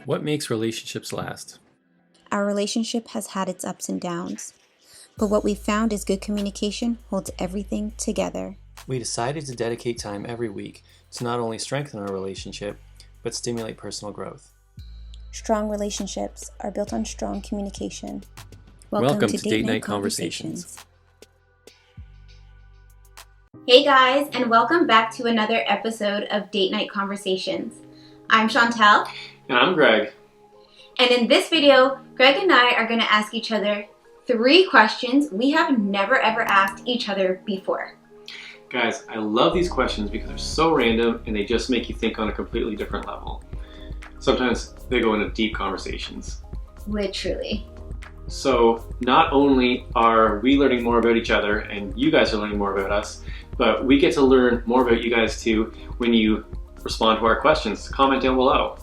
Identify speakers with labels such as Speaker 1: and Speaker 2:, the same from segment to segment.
Speaker 1: What makes relationships last?
Speaker 2: Our relationship has had its ups and downs, but what we've found is good communication holds everything together.
Speaker 1: We decided to dedicate time every week to not only strengthen our relationship, but stimulate personal growth.
Speaker 2: Strong relationships are built on strong communication.
Speaker 1: Welcome to Date Night Conversations.
Speaker 3: Hey guys, and welcome back to another episode of Date Night Conversations. I'm Chantel.
Speaker 1: And I'm Greg.
Speaker 3: And in this video, Greg and I are going to ask each other 3 questions we have never ever asked each other before.
Speaker 1: Guys, I love these questions because they're so random and they just make you think on a completely different level. Sometimes they go into deep conversations.
Speaker 3: Literally.
Speaker 1: So not only are we learning more about each other and you guys are learning more about us, but we get to learn more about you guys too when you respond to our questions. Comment down below.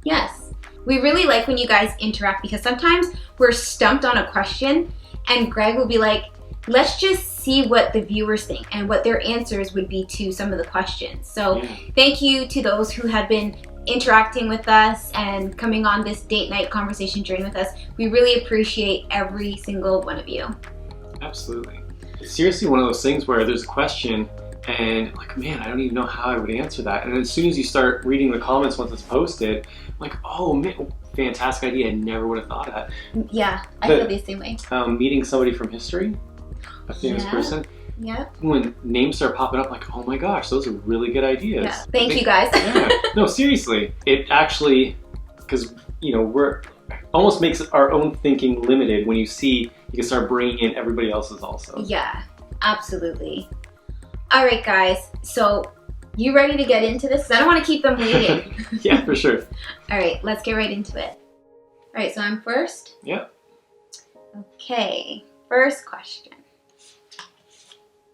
Speaker 3: Yes. We really like when you guys interact because sometimes we're stumped on a question and Greg will be like, let's just see what the viewers think and what their answers would be to some of the questions. So Thank you to those who have been interacting with us and coming on this date night conversation journey with us. We really appreciate every single one of you.
Speaker 1: Absolutely. It's seriously one of those things where there's a question and like, man, I don't even know how I would answer that. And as soon as you start reading the comments once it's posted, I'm like, oh man, fantastic idea. I never would have thought of that.
Speaker 3: Yeah, I feel the same way.
Speaker 1: Meeting somebody from history, a famous person.
Speaker 3: Yeah.
Speaker 1: When names start popping up, like, oh my gosh, those are really good ideas.
Speaker 3: Yeah. Thank you guys.
Speaker 1: Yeah. No, seriously. It actually, because, we're almost makes our own thinking limited when you can start bringing in everybody else's also.
Speaker 3: Yeah, absolutely. All right, guys. So you ready to get into this? Because I don't want to keep them waiting.
Speaker 1: Yeah, for sure.
Speaker 3: All right, let's get right into it. All right, so I'm first?
Speaker 1: Yeah.
Speaker 3: Okay, first question.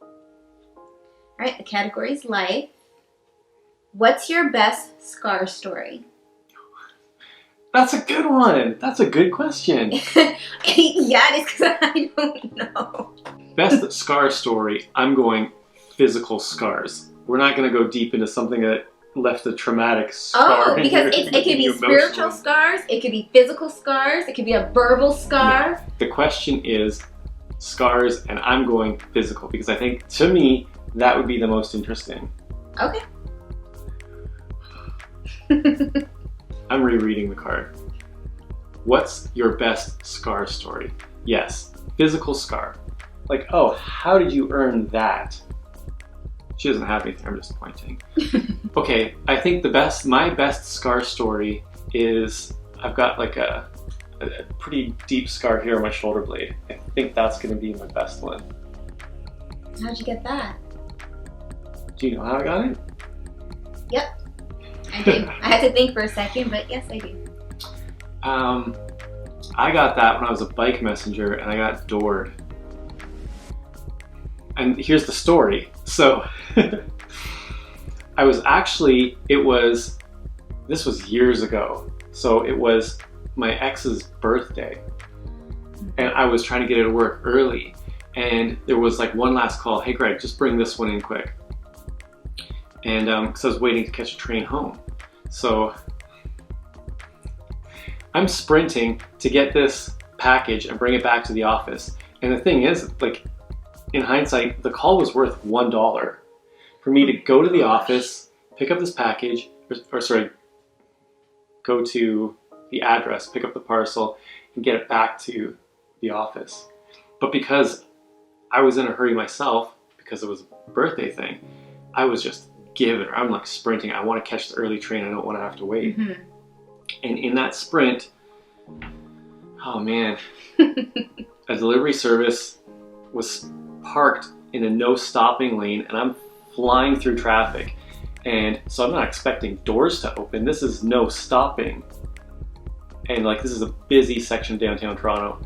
Speaker 3: All right, the category is life. What's your best scar story?
Speaker 1: That's a good one. That's a good question.
Speaker 3: Yeah, it is because I don't know.
Speaker 1: Best scar story, I'm going physical scars. We're not going to go deep into something that left a traumatic scar.
Speaker 3: Oh, because it could be spiritual scars, it could be physical scars, it could be a verbal scar.
Speaker 1: No. The question is scars, and I'm going physical because I think, to me, that would be the most interesting.
Speaker 3: Okay.
Speaker 1: I'm rereading the card. What's your best scar story? Yes, physical scar. Like, oh, how did you earn that? She doesn't have anything, I'm just pointing. Okay, I think my best scar story is, I've got like a pretty deep scar here on my shoulder blade. I think that's gonna be my best one.
Speaker 3: How'd you get that?
Speaker 1: Do you know how I got it?
Speaker 3: Yep, I do. I had to think for a second, but yes, I do.
Speaker 1: I got that when I was a bike messenger and I got doored. And here's the story. So, this was years ago. So it was my ex's birthday. And I was trying to get out of work early. And there was like one last call. Hey Greg, just bring this one in quick. And because I was waiting to catch a train home. So I'm sprinting to get this package and bring it back to the office. And the thing is, like, in hindsight, the call was worth $1 for me to go to the office, pick up this package, go to the address, pick up the parcel, and get it back to the office. But because I was in a hurry myself, because it was a birthday thing, I was just giving her. I'm like sprinting. I want to catch the early train. I don't want to have to wait. Mm-hmm. And in that sprint, oh man, a delivery service was parked in a no stopping lane and I'm flying through traffic. And so I'm not expecting doors to open. This is no stopping. And like, this is a busy section of downtown Toronto.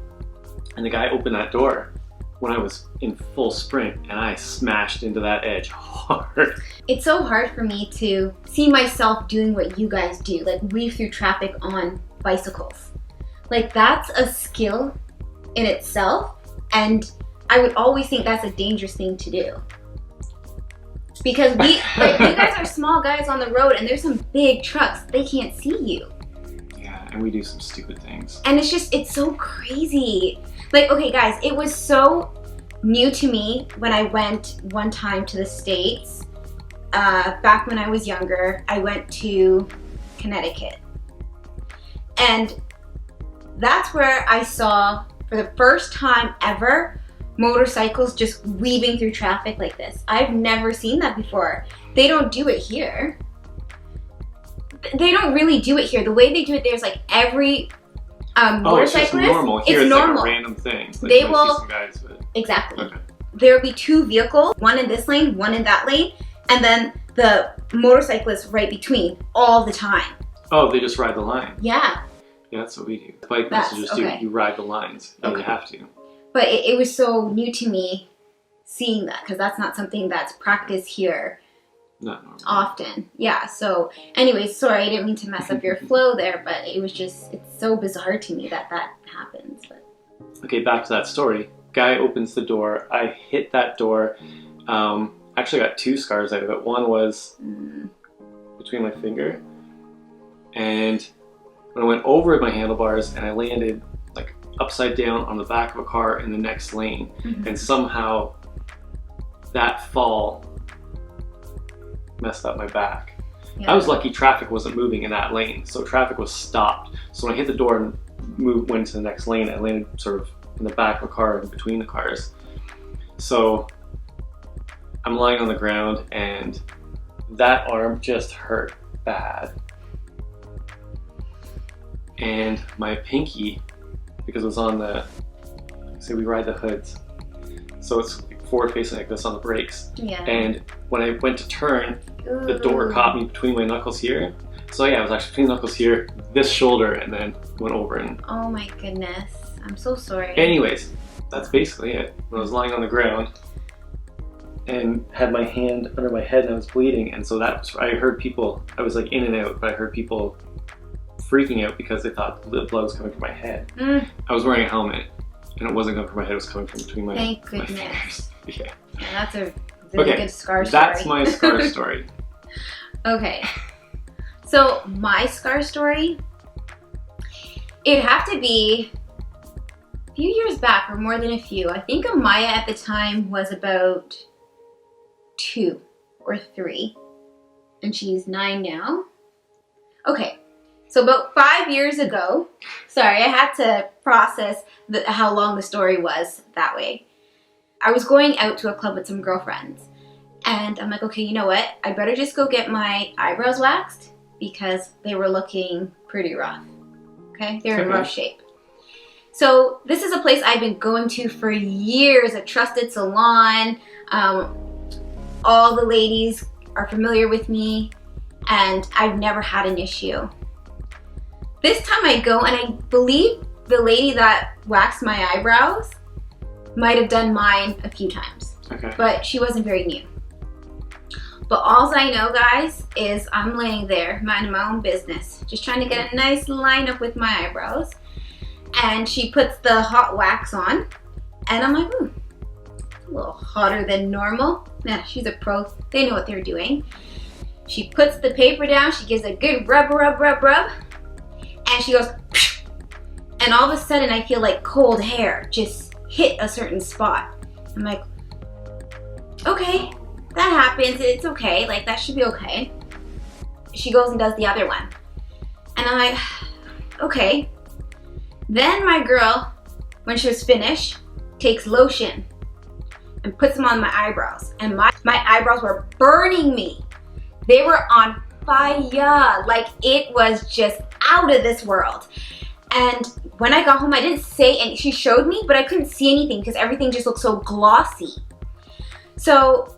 Speaker 1: And the guy opened that door when I was in full sprint and I smashed into that edge hard.
Speaker 3: It's so hard for me to see myself doing what you guys do, like weave through traffic on bicycles. Like, that's a skill in itself, and I would always think that's a dangerous thing to do. Because you guys are small guys on the road and there's some big trucks, they can't see you.
Speaker 1: Yeah. and we do some stupid things.
Speaker 3: And it's so crazy. Like, okay, guys, it was so new to me when I went one time to the States. Back when I was younger, I went to Connecticut. And that's where I saw, for the first time ever, motorcycles just weaving through traffic like this. I've never seen that before. They don't do it here. They don't really do it here. The way they do it there is like every motorcyclist.
Speaker 1: It's just normal. Here it's
Speaker 3: normal.
Speaker 1: like a random thing. Like
Speaker 3: They
Speaker 1: you
Speaker 3: will
Speaker 1: see some guys, but...
Speaker 3: Exactly.
Speaker 1: Okay.
Speaker 3: There will be two vehicles, one in this lane, one in that lane, and then the motorcyclist right between all the time.
Speaker 1: Oh, they just ride the line.
Speaker 3: Yeah.
Speaker 1: Yeah, that's what we do. The bike messages do. You ride the lines. You have to.
Speaker 3: But it was so new to me seeing that, because that's not something that's practiced here
Speaker 1: Not normal.
Speaker 3: often. Yeah, so anyways, sorry, I didn't mean to mess up your flow there, but it was just, it's so bizarre to me that happens. But.
Speaker 1: Okay, back to that story. Guy opens the door. I hit that door. Actually got 2 scars out of it. One was between my finger, and when I went over my handlebars and I landed like upside down on the back of a car in the next lane, and somehow that fall messed up my back. Yeah. I was lucky traffic wasn't moving in that lane, so traffic was stopped. So when I hit the door and went to the next lane, I landed sort of in the back of a car in between the cars. So I'm lying on the ground and that arm just hurt bad. And my pinky, because it was on the, say we ride the hoods, so it's forward facing like this on the brakes.
Speaker 3: Yeah.
Speaker 1: And when I went to turn, the door caught me between my knuckles here. So yeah, I was actually between the knuckles here, this shoulder, and then went over and...
Speaker 3: Oh my goodness. I'm so sorry.
Speaker 1: Anyways, that's basically it. When I was lying on the ground and had my hand under my head and I was bleeding, and so that's, I heard people, I was like in and out, but I heard people freaking out because they thought the blood was coming from my head. I was wearing a helmet and it wasn't coming from my head, it was coming from between my,
Speaker 3: Thank
Speaker 1: my
Speaker 3: goodness.
Speaker 1: fingers. Yeah.
Speaker 3: Yeah, that's a really good scar story.
Speaker 1: That's my scar story.
Speaker 3: Okay. So my scar story, it'd have to be a few years back or more than a few. I think Amaya at the time was about 2 or 3 and she's 9 now. Okay. So about 5 years ago, sorry, I had to process how long the story was that way. I was going out to a club with some girlfriends and I'm like, okay, you know what? I better just go get my eyebrows waxed because they were looking pretty rough. Okay? They're in rough shape. So this is a place I've been going to for years, a trusted salon. All the ladies are familiar with me and I've never had an issue. This time I go and I believe the lady that waxed my eyebrows might have done mine a few times.
Speaker 1: Okay. But
Speaker 3: she wasn't very new. But all I know, guys, is I'm laying there, minding my own business, just trying to get a nice line up with my eyebrows. And she puts the hot wax on, and I'm like, a little hotter than normal. Yeah, she's a pro. They know what they're doing. She puts the paper down, she gives a good rub, and she goes, and all of a sudden I feel like cold hair just hit a certain spot. I'm like, okay, that happens, it's okay, like that should be okay. She goes and does the other one. And I'm like, okay. Then my girl, when she was finished, takes lotion and puts them on my eyebrows. And my eyebrows were burning me. They were on fire. Like it was just out of this world. And when I got home, I didn't say anything. She showed me, but I couldn't see anything because everything just looked so glossy. So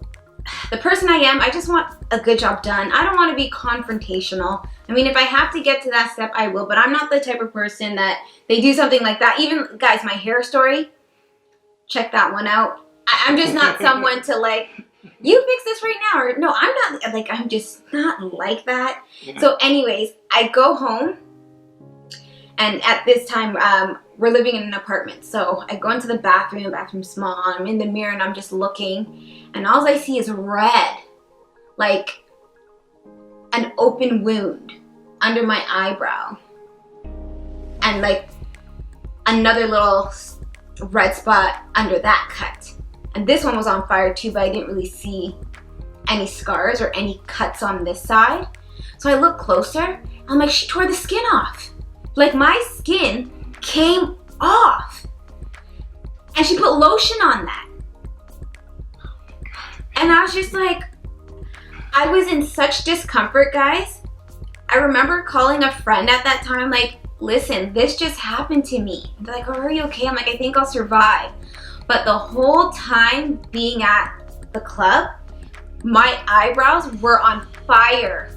Speaker 3: the person I am, I just want a good job done. I don't want to be confrontational. I mean, if I have to get to that step, I will, but I'm not the type of person that they do something like that. Even, guys, my hair story, check that one out. I'm just not someone to like, you fix this right now, or no, I'm not, like, I'm just not like that. Yeah. So anyways, I go home, and at this time, we're living in an apartment. So I go into the bathroom's small, I'm in the mirror and I'm just looking, and all I see is red, like an open wound under my eyebrow. and like another little red spot under that cut. And this one was on fire too, but I didn't really see any scars or any cuts on this side. So I looked closer. I'm like, she tore the skin off. Like my skin came off. And she put lotion on that. And I was just like, I was in such discomfort, guys. I remember calling a friend at that time, like, listen, this just happened to me. They're like, oh, are you okay? I'm like, I think I'll survive. But the whole time being at the club, my eyebrows were on fire.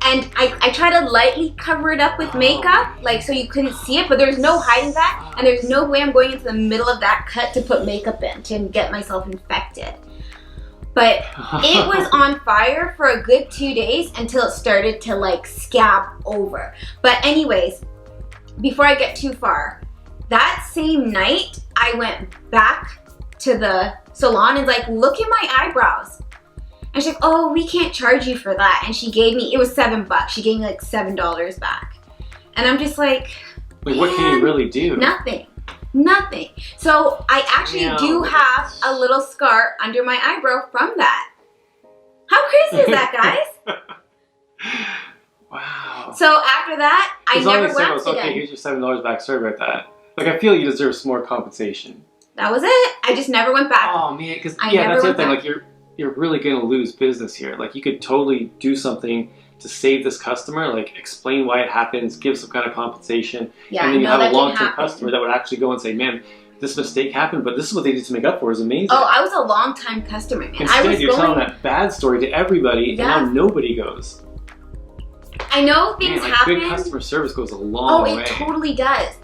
Speaker 3: And I tried to lightly cover it up with makeup, like so you couldn't see it, but there's no hiding that. And there's no way I'm going into the middle of that cut to put makeup in to get myself infected. But it was on fire for a good 2 days until it started to like scab over. But anyways, before I get too far, that same night, I went back to the salon and like, look at my eyebrows. And she's like, oh, we can't charge you for that. And she gave me, it was $7. She gave me like $7 back. And I'm just like,
Speaker 1: what can you really do?
Speaker 3: Nothing. So I actually do have a little scar under my eyebrow from that. How crazy is that, guys?
Speaker 1: Wow.
Speaker 3: So after that, I never waxed again.
Speaker 1: Okay, here's your $7 back. Sorry about that. Like, I feel you deserve some more compensation.
Speaker 3: That was it. I just never went back.
Speaker 1: Oh man, because that's the other thing. Like you're really gonna lose business here. Like you could totally do something to save this customer, like explain why it happens, give some kind of compensation, and then you have a long-term customer that would actually go and say, man, this mistake happened, but this is what they did to make up for. Is amazing.
Speaker 3: Oh, I was a long-time customer, man.
Speaker 1: Instead, you're telling that bad story to everybody, and now nobody goes.
Speaker 3: I know things happen.
Speaker 1: Good customer service goes a long way.
Speaker 3: Oh, it totally does.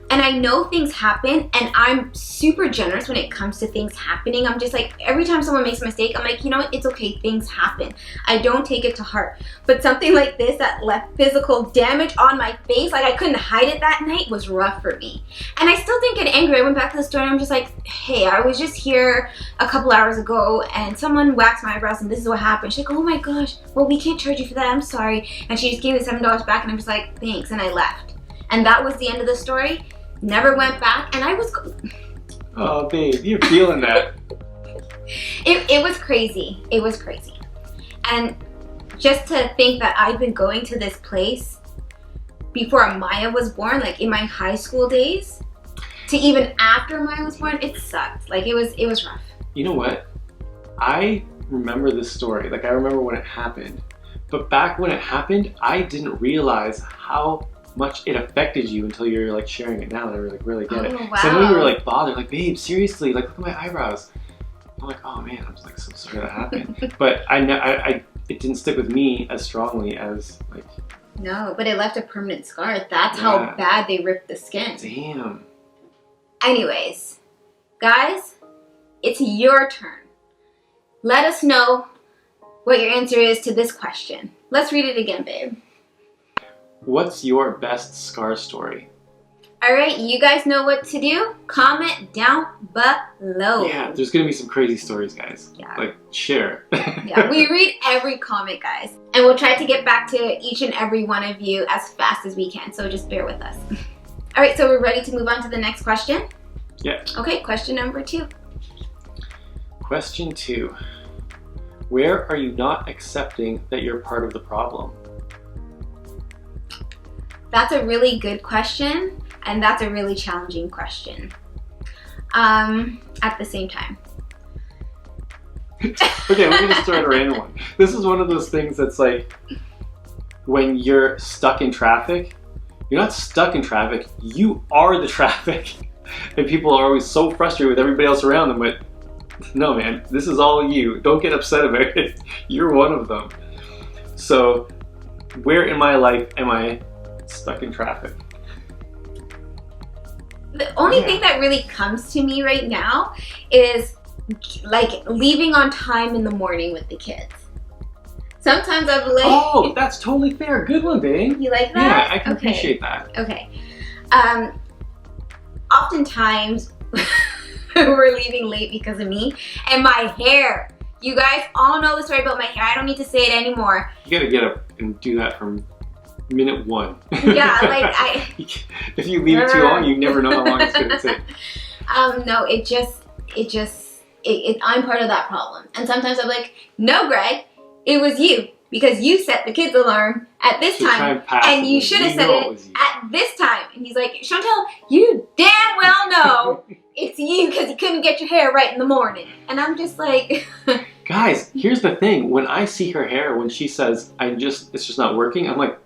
Speaker 3: And I know things happen, and I'm super generous when it comes to things happening. I'm just like, every time someone makes a mistake, I'm like, you know what, it's okay, things happen. I don't take it to heart. But something like this that left physical damage on my face, like I couldn't hide it that night, was rough for me. And I still didn't get angry. I went back to the store and I'm just like, hey, I was just here a couple hours ago and someone waxed my eyebrows and this is what happened. She's like, oh my gosh, well, we can't charge you for that, I'm sorry. And she just gave me $7 back and I'm just like, thanks, and I left. And that was the end of the story. Never went back, and I was...
Speaker 1: Oh, babe, you're feeling that.
Speaker 3: It was crazy. It was crazy. And just to think that I've been going to this place before Maya was born, like in my high school days, to even after Maya was born, it sucked. Like, it was rough. You
Speaker 1: know what? I remember this story. Like, I remember when it happened. But back when it happened, I didn't realize how much it affected you until you're like sharing it now, and I really get it.
Speaker 3: Wow.
Speaker 1: So I know you were like bothered, like, babe, seriously, like, look at my eyebrows. I'm like, oh man, I'm just like so sorry that happened. But I it didn't stick with me as strongly as like.
Speaker 3: No, but it left a permanent scar. That's how bad they ripped the skin.
Speaker 1: Damn.
Speaker 3: Anyways, guys, it's your turn. Let us know what your answer is to this question. Let's read it again, babe.
Speaker 1: What's your best scar story?
Speaker 3: All right, you guys know what to do. Comment down below.
Speaker 1: Yeah, there's gonna be some crazy stories, guys. Yeah. Like, share.
Speaker 3: Yeah, we read every comment, guys. And we'll try to get back to each and every one of you as fast as we can, so just bear with us. All right, so we're ready to move on to the next question?
Speaker 1: Yeah.
Speaker 3: Okay, question number 2.
Speaker 1: Question 2. Where are you not accepting that you're part of the problem?
Speaker 3: That's a really good question, and that's a really challenging question at the same time.
Speaker 1: Okay, we're gonna start a random one. This is one of those things that's like, when you're stuck in traffic, you're not stuck in traffic, you are the traffic. And people are always so frustrated with everybody else around them, but no man, this is all you. Don't get upset about it. You're one of them. So, where in my life am I stuck in traffic?
Speaker 3: The only thing that really comes to me right now is like leaving on time in the morning with the kids. Sometimes I'm like...
Speaker 1: Oh, that's totally fair. Good one, babe.
Speaker 3: You like that?
Speaker 1: Yeah, I can appreciate that.
Speaker 3: Okay. Oftentimes we're leaving late because of me and my hair. You guys all know the story about my hair. I don't need to say it anymore.
Speaker 1: You gotta get up and do that from minute 1.
Speaker 3: Yeah, like
Speaker 1: if you leave it too long, you never know how long it's gonna take.
Speaker 3: No, I'm part of that problem. And sometimes I'm like, no, Greg, it was you. Because you set the kids' alarm at this time. And you should have set it at this time. And he's like, Chantel, you damn well know it's you because you couldn't get your hair right in the morning. And I'm just like...
Speaker 1: Guys, here's the thing. When I see her hair, when she says, it's just not working, I'm like,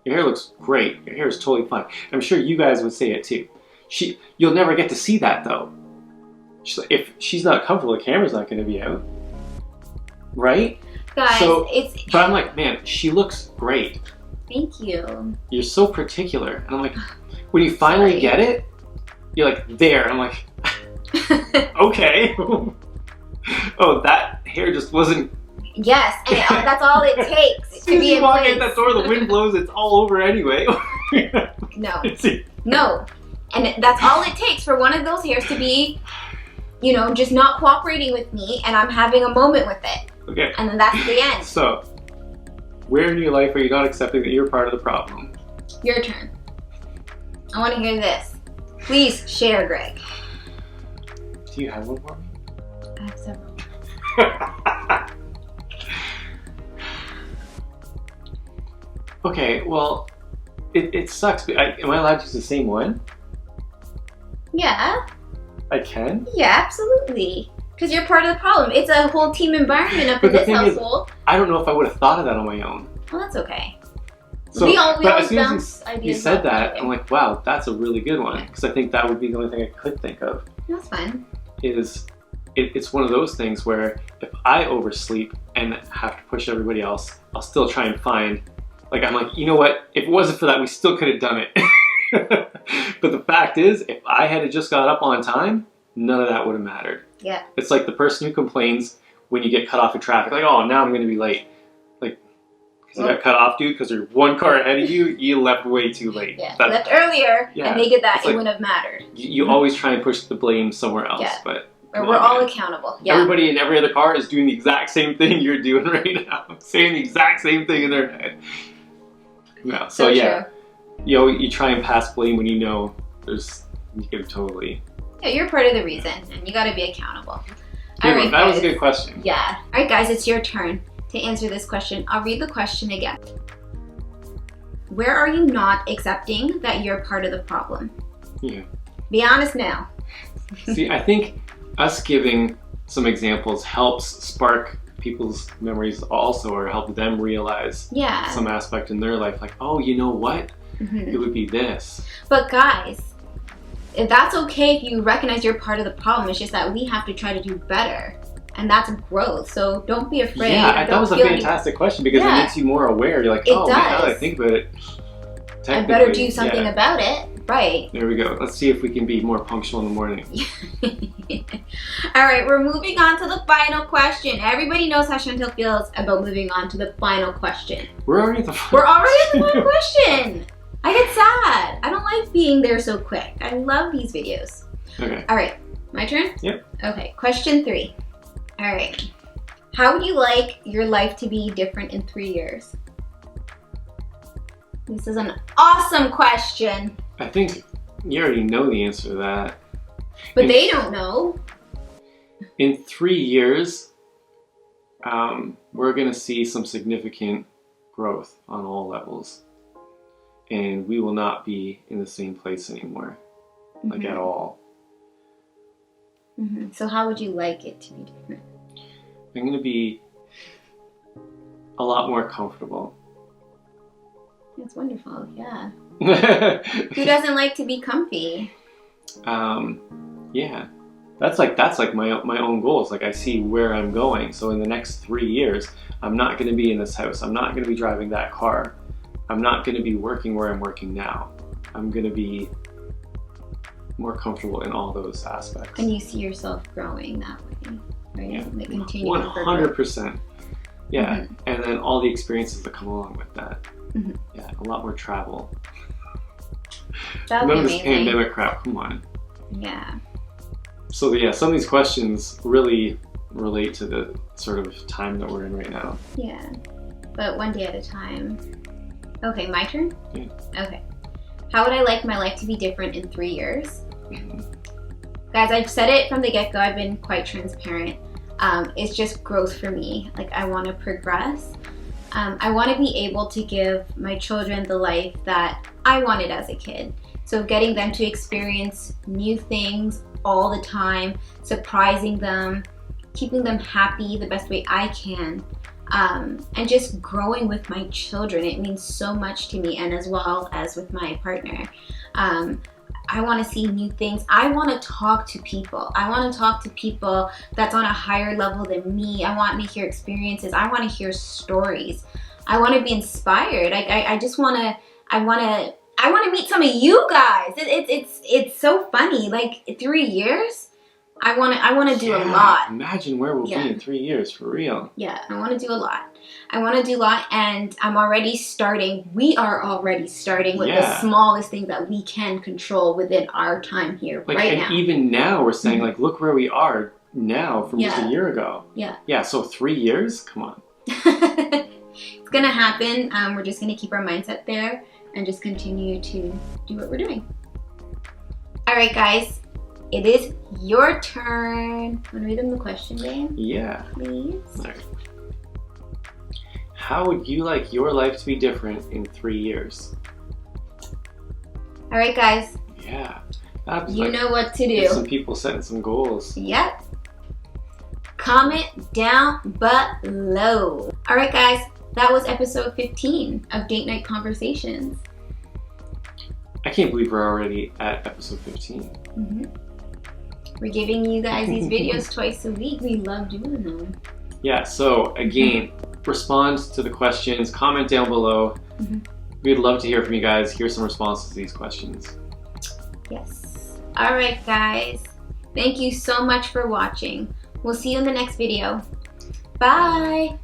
Speaker 1: your hair looks great. Your hair is totally fine. I'm sure you guys would say it too. You'll never get to see that though. If she's not comfortable, the camera's not going to be out. Right?
Speaker 3: Guys,
Speaker 1: but I'm like, man, she looks great.
Speaker 3: Thank you.
Speaker 1: You're so particular. And I'm like, when you finally get it, you're like, there. I'm like, okay. Oh, that hair just wasn't...
Speaker 3: Yes, and that's all it takes to be in place.
Speaker 1: Walk out that door, the wind blows, it's all over anyway.
Speaker 3: No. And that's all it takes for one of those hairs to be, just not cooperating with me, and I'm having a moment with it.
Speaker 1: Okay.
Speaker 3: And then that's the end.
Speaker 1: So, where in your life are you not accepting that you're part of the problem?
Speaker 3: Your turn. I want to hear this. Please share, Greg.
Speaker 1: Do you have one for me?
Speaker 3: I have several.
Speaker 1: Okay, well, it sucks. But am I allowed to use the same one?
Speaker 3: Yeah.
Speaker 1: I can?
Speaker 3: Yeah, absolutely. Because you're part of the problem. It's a whole team environment up in this household.
Speaker 1: I don't know if I would have thought of that on my own.
Speaker 3: Well, that's okay.
Speaker 1: So,
Speaker 3: we always bounce
Speaker 1: ideas. You
Speaker 3: off
Speaker 1: said
Speaker 3: each
Speaker 1: that,
Speaker 3: other.
Speaker 1: I'm like, wow, that's a really good one. Because I think that would be the only thing I could think of.
Speaker 3: That's fine.
Speaker 1: It's one of those things where if I oversleep and have to push everybody else, I'll still try and find, I'm like, you know what? If it wasn't for that, we still could have done it. But the fact is, if I had just got up on time, none of that would have mattered.
Speaker 3: Yeah.
Speaker 1: It's like the person who complains when you get cut off in traffic, like, oh, now I'm going to be late. Like, because you got cut off, dude, because there's one car ahead of you, you left way too late.
Speaker 3: Yeah, left earlier, and they did that, it
Speaker 1: like,
Speaker 3: wouldn't have mattered.
Speaker 1: You always try and push the blame somewhere else, but...
Speaker 3: Or we're all accountable. Yeah.
Speaker 1: Everybody in every other car is doing the exact same thing you're doing right now. Saying the exact same thing in their head. Yeah, so yeah.
Speaker 3: True.
Speaker 1: You try and pass blame when you know you can totally...
Speaker 3: Yeah, you're part of the reason, and you gotta be accountable.
Speaker 1: That was a good question.
Speaker 3: Yeah. Alright guys, it's your turn to answer this question. I'll read the question again. Where are you not accepting that you're part of the problem?
Speaker 1: Yeah.
Speaker 3: Be honest now.
Speaker 1: See, I think us giving some examples helps spark people's memories also, or help them realize some aspect in their life, like, oh, you know what? It would be this.
Speaker 3: But guys, if that's okay if you recognize you're part of the problem, it's just that we have to try to do better. And that's growth, so don't be afraid.
Speaker 1: Yeah, that was a fantastic question because it makes you more aware. You're like, oh, man, now that I think about it,
Speaker 3: I better do something about it. Right.
Speaker 1: There we go. Let's see if we can be more punctual in the morning.
Speaker 3: All right, we're moving on to the final question. Everybody knows how Chantel feels about moving on to the final question.
Speaker 1: We're already at the final
Speaker 3: question. I get sad. I don't like being there so quick. I love these videos.
Speaker 1: Okay.
Speaker 3: All right, my turn?
Speaker 1: Yep.
Speaker 3: Okay, question 3. All right. How would you like your life to be different in 3 years? This is an awesome question.
Speaker 1: I think you already know the answer to that.
Speaker 3: But they don't know.
Speaker 1: In 3 years, we're going to see some significant growth on all levels. And we will not be in the same place anymore, like at all.
Speaker 3: So how would you like it to be different?
Speaker 1: I'm going to be a lot more comfortable.
Speaker 3: That's wonderful, yeah. Who doesn't like to be comfy?
Speaker 1: Yeah. That's like my own goals. Like I see where I'm going. So in the next 3 years, I'm not going to be in this house. I'm not going to be driving that car. I'm not going to be working where I'm working now. I'm going to be more comfortable in all those aspects.
Speaker 3: And you see yourself growing that way, right?
Speaker 1: Yeah.
Speaker 3: Like continuing
Speaker 1: 100%. Yeah. And then all the experiences that come along with that. Yeah, a lot more travel.
Speaker 3: That would be amazing.
Speaker 1: This pandemic crap, come on.
Speaker 3: Yeah.
Speaker 1: So yeah, some of these questions really relate to the sort of time that we're in right now.
Speaker 3: Yeah, but one day at a time. Okay, my turn?
Speaker 1: Yeah.
Speaker 3: Okay. How would I like my life to be different in 3 years?
Speaker 1: Mhm.
Speaker 3: Guys, I've said it from the get-go. I've been quite transparent. It's just growth for me. Like, I want to progress. I want to be able to give my children the life that I wanted as a kid. So getting them to experience new things all the time, surprising them, keeping them happy the best way I can, and just growing with my children. It means so much to me, and as well as with my partner. I want to see new things. I want to talk to people. I want to talk to people that's on a higher level than me. I want to hear experiences. I want to hear stories. I want to be inspired. I just want to. I want to meet some of you guys. It's so funny. Like 3 years, I want to do a lot.
Speaker 1: Imagine where we'll be in 3 years, for real.
Speaker 3: Yeah, I want to do a lot. I want to do a lot, and I'm already starting. We are already starting with the smallest thing that we can control within our time here right now.
Speaker 1: Even now, we're saying, like, look where we are now from just a year ago.
Speaker 3: Yeah.
Speaker 1: Yeah, so 3 years? Come on.
Speaker 3: It's going to happen. We're just going to keep our mindset there and just continue to do what we're doing. All right, guys. It is your turn. Want to read them the question, Dan?
Speaker 1: Yeah.
Speaker 3: Please.
Speaker 1: All right. How would you like your life to be different in 3 years?
Speaker 3: All right, guys.
Speaker 1: Yeah.
Speaker 3: You know what to do.
Speaker 1: Some people setting some goals.
Speaker 3: Yep. Comment down below. All right, guys. That was episode 15 of Date Night Conversations.
Speaker 1: I can't believe we're already at episode 15.
Speaker 3: Mm-hmm. We're giving you guys these videos twice a week. We love doing them.
Speaker 1: Yeah, so again, respond to the questions, comment down below. Mm-hmm. We'd love to hear from you guys. Here's some responses to these questions.
Speaker 3: Yes. All right, guys. Thank you so much for watching. We'll see you in the next video. Bye.